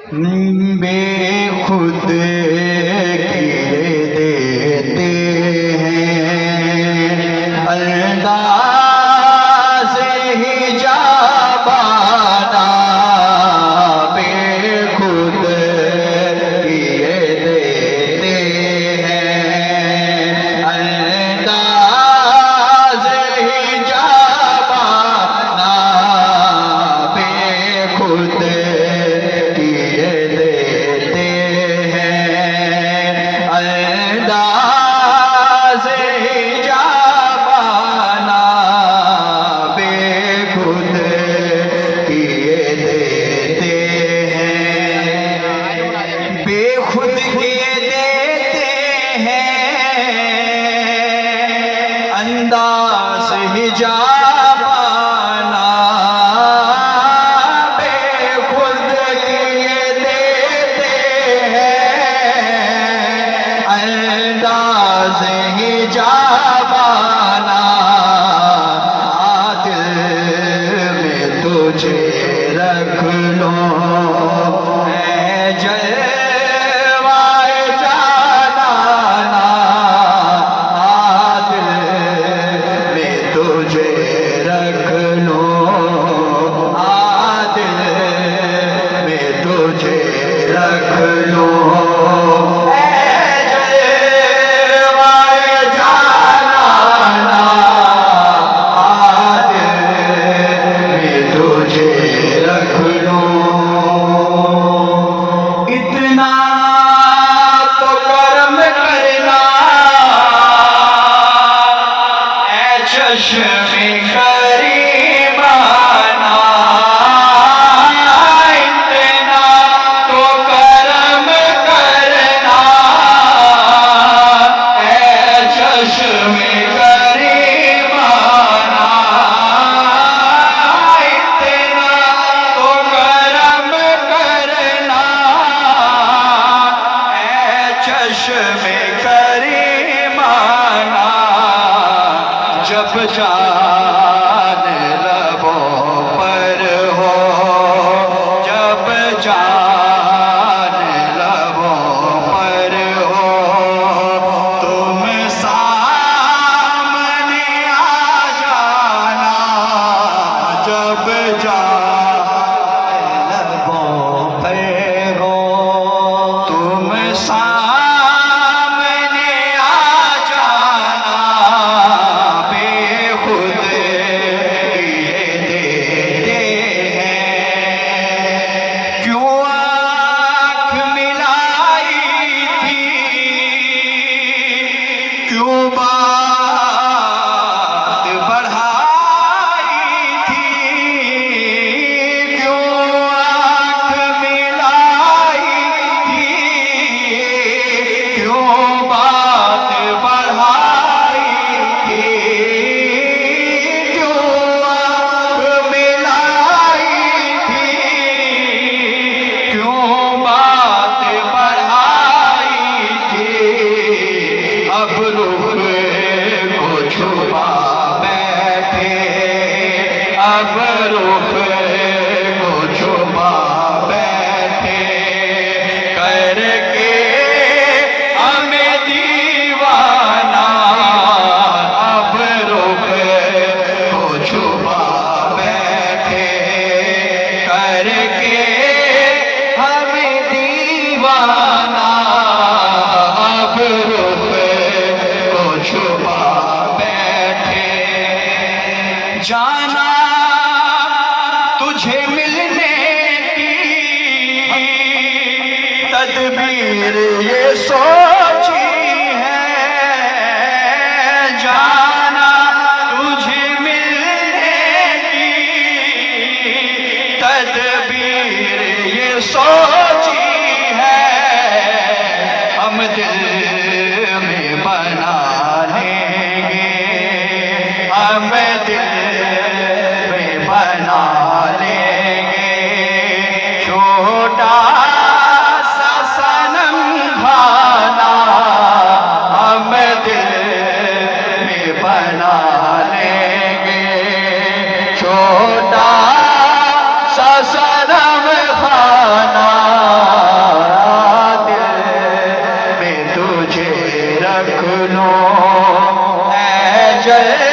बेखुद किए देते हैं अंदाज़ हिजाबाना, बेखुद किए देते हैं अंदाज़ हिजाबाना, बेखुद किए देते हैं अंदाज़ हिजाबाना, बेखुद किए देते हैं, बेखुद किए देते हैं अंदाज़ हिजाबाना, बेखुद किए देते हैं अंदाज़ हिजाबाना, दिल में तुझे रख लो ऐ जलवाए जानाना, दिल में तुझे रख लो, दिल में तुझे रख लो ऐ जलवाए जानाना, दिल में तुझे रख लो। इतना तो कर्म करना ऐ चश्मे करीमाना, इतना तो कर्म करना ऐ चश्मे करीमाना, इतना तो कर्म करना ऐ चश्मे करीमाना, जब जान लबों पर हो, जब जान लबों पर हो, तुम सामने आ जाना, जब जान लबों पर हो, तुम सामने आ जाना, बेखुद किए देते हैं। क्यों आँख मिलाई थी, क्यों बात बढ़ाई थी, क्यों आँख मिलाई थी, क्यों बात बढ़ाई थी, क्यों आँख मिलाई थी, क्यों बात बढ़ाई थी, अब रुख को छुपा बैठे, अब रुख को छुपा बैठे, करके हमें दीवाना, अब रुख को छुपा बैठे, करके हमें दीवाना, अब रुख को छुपा बैठे। जाना तुझे मिलने की तदबीर ये सोची है, जाना तुझे मिलने की तदबीर ये सोची है, हम दिल में बना लेंगे, हम दिल में बना लेंगे, छोटा सा सनम खाना, हम दिल में बना लेंगे, छोटा सा सनम खाना। मुझे रख लो ऐ जल